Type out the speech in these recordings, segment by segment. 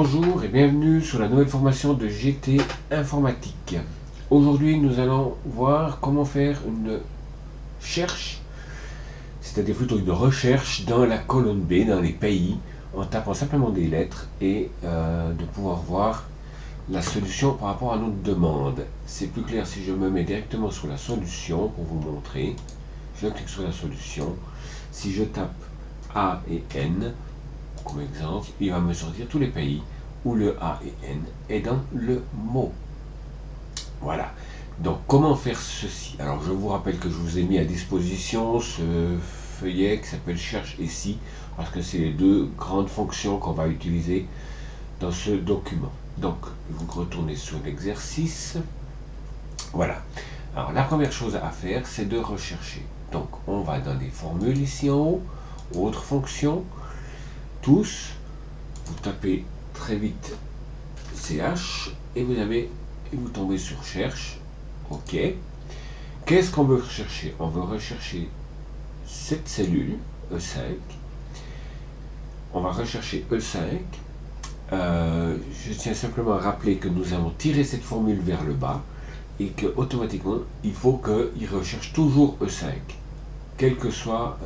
Bonjour et bienvenue sur la nouvelle formation de GT Informatique. Aujourd'hui, nous allons voir comment faire une cherche, c'est-à-dire plutôt une recherche dans la colonne B, dans les pays, en tapant simplement des lettres et de pouvoir voir la solution par rapport à notre demande. C'est plus clair si je me mets directement sur la solution pour vous montrer. Je clique sur la solution. Si je tape A et N, comme exemple, il va me sortir tous les pays où le A et N est dans le mot. Voilà. Donc, comment faire ceci? Alors, je vous rappelle que je vous ai mis à disposition ce feuillet qui s'appelle Cherche ici, parce que c'est les deux grandes fonctions qu'on va utiliser dans ce document. Donc, vous retournez sur l'exercice. Voilà. Alors, la première chose à faire, c'est de rechercher. Donc, on va dans les formules ici en haut, autres fonctions, tous, vous tapez très vite CH et vous tombez sur cherche. OK. Qu'est-ce qu'on veut rechercher? On veut rechercher cette cellule E5. On va rechercher E5. Je tiens simplement à rappeler que nous avons tiré cette formule vers le bas et que automatiquement il faut qu'il recherche toujours E5, quel que soit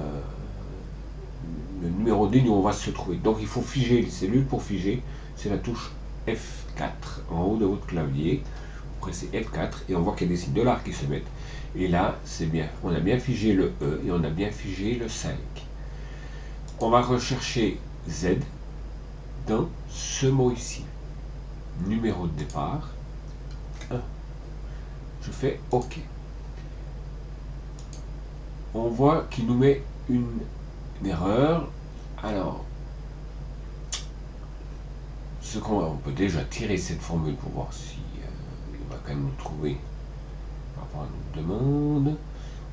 le numéro de ligne où on va se trouver. Donc il faut figer les cellules. Pour figer, c'est la touche F4 en haut de votre clavier. Vous pressez F4 et on voit qu'il y a des signes de $$ qui se mettent. Et là, c'est bien. On a bien figé le E et on a bien figé le 5. On va rechercher Z dans ce mot ici. Numéro de départ 1. Je fais OK. On voit qu'il nous met une erreur. Alors, on peut déjà tirer cette formule pour voir si il va quand même nous trouver par rapport à notre demande.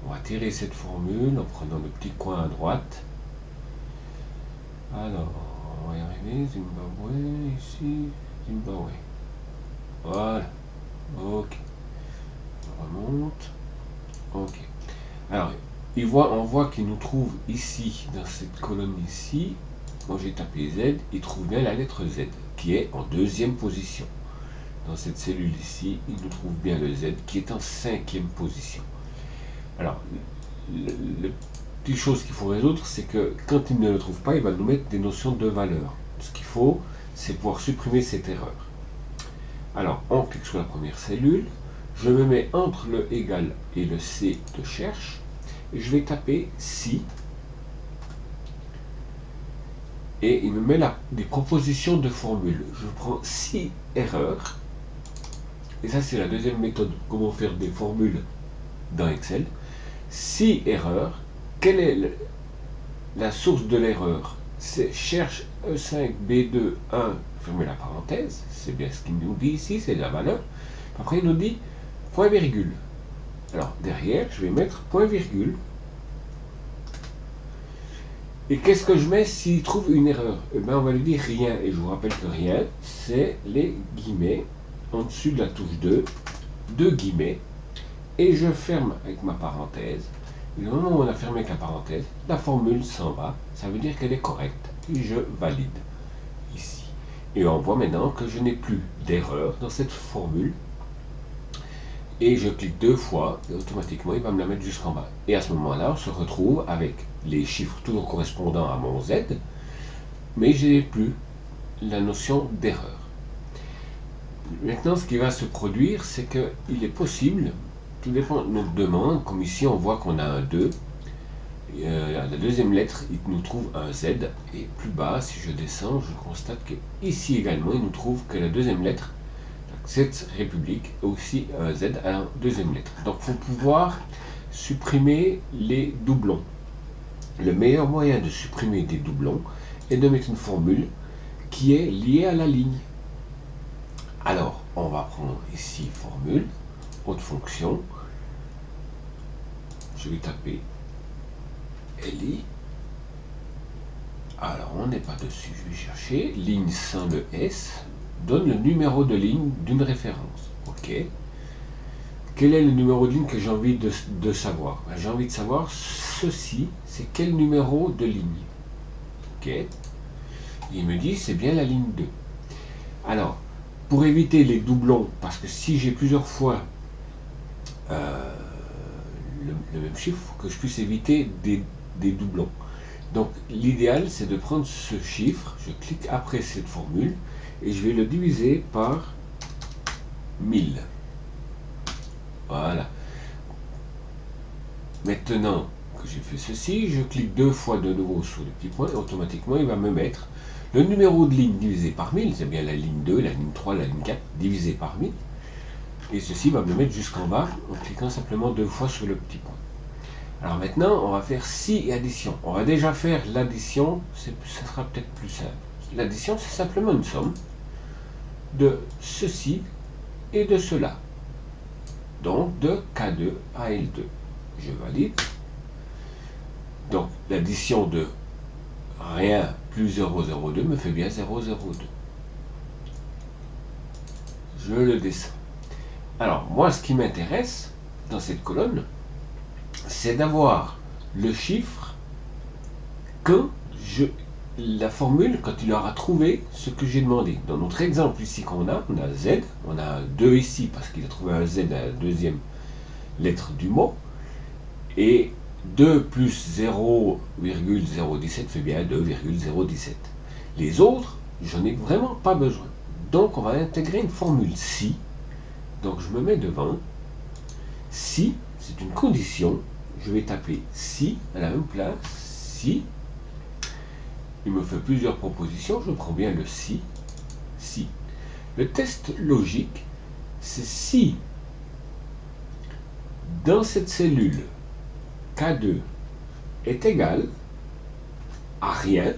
On va tirer cette formule en prenant le petit coin à droite. Alors, on va y arriver. Zimbabwe, ici, Zimbabwe. Voilà. OK. On remonte. OK. Alors, on voit qu'il nous trouve ici, dans cette colonne ici. Moi j'ai tapé Z, il trouve bien la lettre Z, qui est en deuxième position. Dans cette cellule ici, il nous trouve bien le Z, qui est en 5e position. Alors, la petite chose qu'il faut résoudre, c'est que quand il ne le trouve pas, il va nous mettre des notions de valeur. Ce qu'il faut, c'est pouvoir supprimer cette erreur. Alors, on clique sur la première cellule, je me mets entre le égal et le C de cherche, et je vais taper si, et il me met des propositions de formules. Je prends 6 erreurs, et ça c'est la deuxième méthode, comment faire des formules dans Excel. 6 erreurs. Quelle est la source de l'erreur? C'est cherche E5 B2 1, fermez la parenthèse, c'est bien ce qu'il nous dit ici, c'est la valeur. Après il nous dit point virgule. Alors derrière je vais mettre point virgule. Et qu'est-ce que je mets s'il trouve une erreur? Eh bien, on va lui dire rien. Et je vous rappelle que rien, c'est les guillemets en dessus de la touche 2, deux guillemets. Et je ferme avec ma parenthèse. Et au moment où on a fermé avec la parenthèse, la formule s'en va. Ça veut dire qu'elle est correcte. Et je valide ici. Et on voit maintenant que je n'ai plus d'erreur dans cette formule. Et je clique 2 fois, et automatiquement il va me la mettre jusqu'en bas. Et à ce moment-là, on se retrouve avec les chiffres toujours correspondant à mon Z, mais je n'ai plus la notion d'erreur. Maintenant, ce qui va se produire, c'est qu'il est possible, tout dépend de notre demande, comme ici on voit qu'on a un 2, la deuxième lettre, il nous trouve un Z, et plus bas, si je descends, je constate que ici également, il nous trouve que la deuxième lettre, cette république aussi un Z à la deuxième lettre. Donc, il faut pouvoir supprimer les doublons. Le meilleur moyen de supprimer des doublons est de mettre une formule qui est liée à la ligne. Alors, on va prendre ici formule, autre fonction. Je vais taper LI. Alors, on n'est pas dessus. Je vais chercher ligne sans le S. Donne le numéro de ligne d'une référence. OK. Quel est le numéro de ligne que j'ai envie de savoir? J'ai envie de savoir ceci, c'est quel numéro de ligne? OK. Il me dit c'est bien la ligne 2. Alors, pour éviter les doublons, parce que si j'ai plusieurs fois le même chiffre, il faut que je puisse éviter des doublons. Donc l'idéal, c'est de prendre ce chiffre, je clique après cette formule, et je vais le diviser par 1000. Voilà. Maintenant que j'ai fait ceci, je clique deux fois de nouveau sur le petit point, et automatiquement il va me mettre le numéro de ligne divisé par 1000, c'est bien la ligne 2, la ligne 3, la ligne 4, divisé par 1000. Et ceci va me mettre jusqu'en bas en cliquant simplement deux fois sur le petit point. Alors maintenant, on va faire si et addition. On va déjà faire l'addition, ça sera peut-être plus simple. L'addition, c'est simplement une somme de ceci et de cela. Donc de K2 à L2. Je valide. Donc l'addition de rien plus 0,02 me fait bien 0,02. Je le descends. Alors moi, ce qui m'intéresse dans cette colonne, c'est d'avoir le chiffre quand la formule, quand il aura trouvé ce que j'ai demandé. Dans notre exemple ici qu'on a, on a Z, on a 2 ici parce qu'il a trouvé un Z à la deuxième lettre du mot, et 2 plus 0,017 fait bien 2,017. Les autres, j'en ai vraiment pas besoin. Donc on va intégrer une formule si. Donc je me mets devant. Si, c'est une condition. Je vais taper si à la même place. Si. Il me fait plusieurs propositions. Je prends bien le si. Si. Le test logique, c'est si dans cette cellule K2 est égal à rien,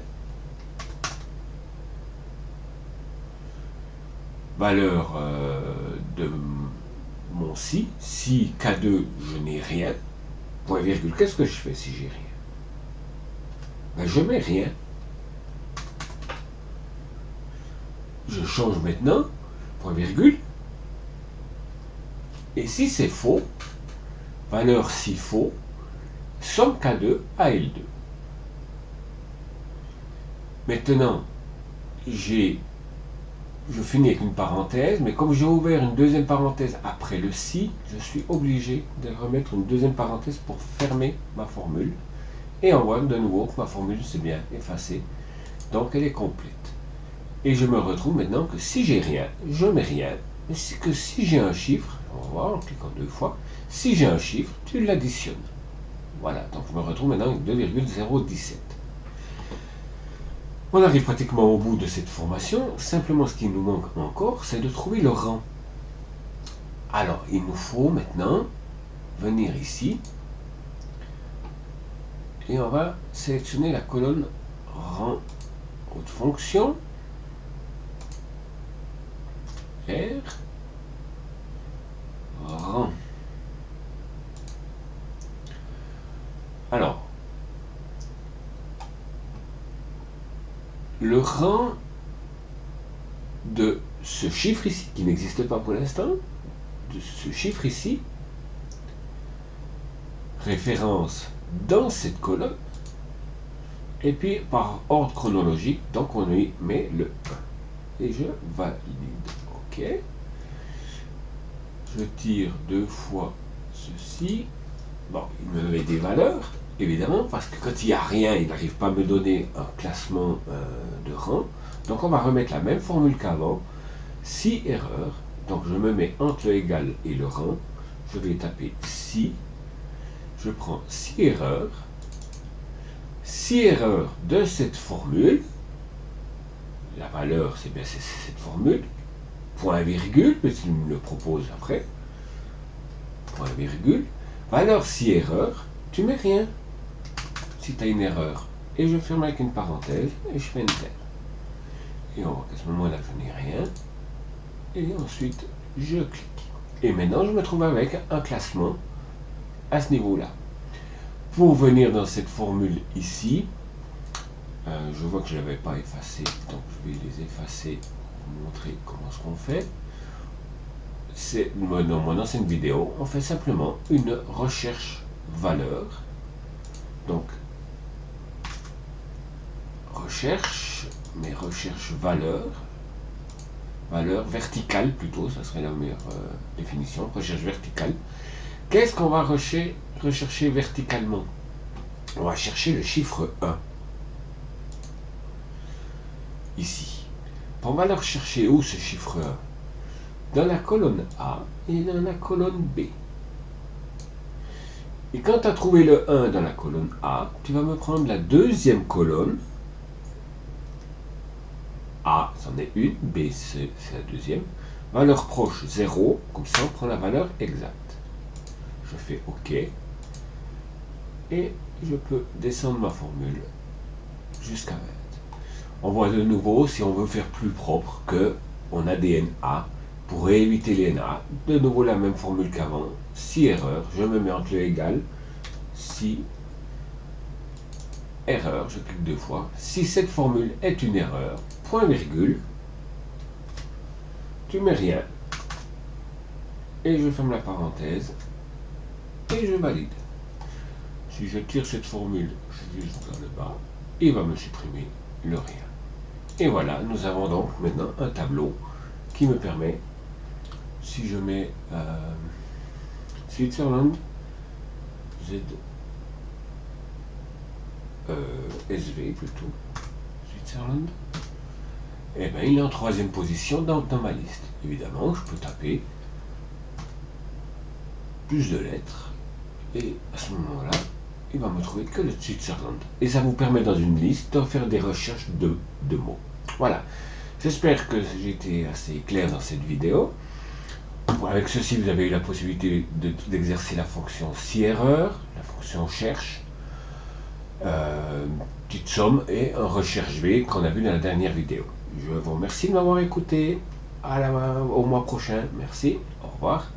valeur de mon si K2 je n'ai rien, point virgule, qu'est-ce que je fais si j'ai rien? Ben, je mets rien. Je change maintenant, point virgule, et si c'est faux, valeur si faux, somme K2 à L2. Maintenant, je finis avec une parenthèse, mais comme j'ai ouvert une deuxième parenthèse après le si, je suis obligé de remettre une deuxième parenthèse pour fermer ma formule. Et on voit de nouveau que ma formule s'est bien effacée, donc elle est complète. Et je me retrouve maintenant que si j'ai rien, je mets rien, mais que si j'ai un chiffre, on va voir en cliquant deux fois, si j'ai un chiffre, tu l'additionnes. Voilà, donc je me retrouve maintenant avec 2,017. On arrive pratiquement au bout de cette formation. Simplement, ce qui nous manque encore, c'est de trouver le rang. Alors, il nous faut maintenant venir ici et on va sélectionner la colonne rang, haute fonction, R, rang. Alors, le rang de ce chiffre ici, qui n'existe pas pour l'instant, de ce chiffre ici, référence dans cette colonne, et puis par ordre chronologique, donc on y met le 1. Et je valide. OK. Je tire deux fois ceci. Bon, il me met des valeurs, évidemment, parce que quand il n'y a rien, il n'arrive pas à me donner un classement de rang. Donc on va remettre la même formule qu'avant. Si erreur, donc je me mets entre le égal et le rang. Je vais taper si. Je prends si erreur. Si erreur de cette formule. La valeur, c'est bien cette formule. Point virgule, mais il me le propose après. Point virgule. Valeur si erreur, tu mets rien. Si tu as une erreur. Et je ferme avec une parenthèse et je fais Enter. Et on voit qu'à ce moment-là, je n'ai rien. Et ensuite, je clique. Et maintenant, je me trouve avec un classement à ce niveau-là. Pour venir dans cette formule ici, je vois que je ne l'avais pas effacé, donc je vais les effacer pour vous montrer comment ce qu'on fait. C'est dans mon ancienne vidéo, on fait simplement une recherche valeur. Donc, recherche, mais recherche valeur. valeur verticale plutôt, ça serait la meilleure définition, recherche verticale. Qu'est-ce qu'on va rechercher verticalement? On va chercher le chiffre 1, ici. On va le rechercher où, ce chiffre 1? Dans la colonne A et dans la colonne B. Et quand tu as trouvé le 1 dans la colonne A, tu vas me prendre la deuxième colonne. A, c'en est une, B, c'est la deuxième. Valeur proche 0, comme ça on prend la valeur exacte. Je fais OK. Et je peux descendre ma formule jusqu'à 20. On voit de nouveau, si on veut faire plus propre, que on a des NA. Pour éviter les NA, de nouveau la même formule qu'avant. Si erreur, je me mets entre égal. Si erreur, je clique deux fois. Si cette formule est une erreur, point virgule, tu mets rien. Et je ferme la parenthèse. Et je valide. Si je tire cette formule juste vers le bas, il va me supprimer le rien. Et voilà, nous avons donc maintenant un tableau qui me permet, si je mets Switzerland, SV plutôt, Switzerland, et bien il est en troisième position dans ma liste. Évidemment, je peux taper plus de lettres, et à ce moment-là, il va me trouver que le Switzerland. Et ça vous permet dans une liste de faire des recherches de mots. Voilà. J'espère que j'ai été assez clair dans cette vidéo. Avec ceci, vous avez eu la possibilité d'exercer la fonction si erreur, la fonction cherche, petite somme et un recherche V qu'on a vu dans la dernière vidéo. Je vous remercie de m'avoir écouté. Au mois prochain. Merci. Au revoir.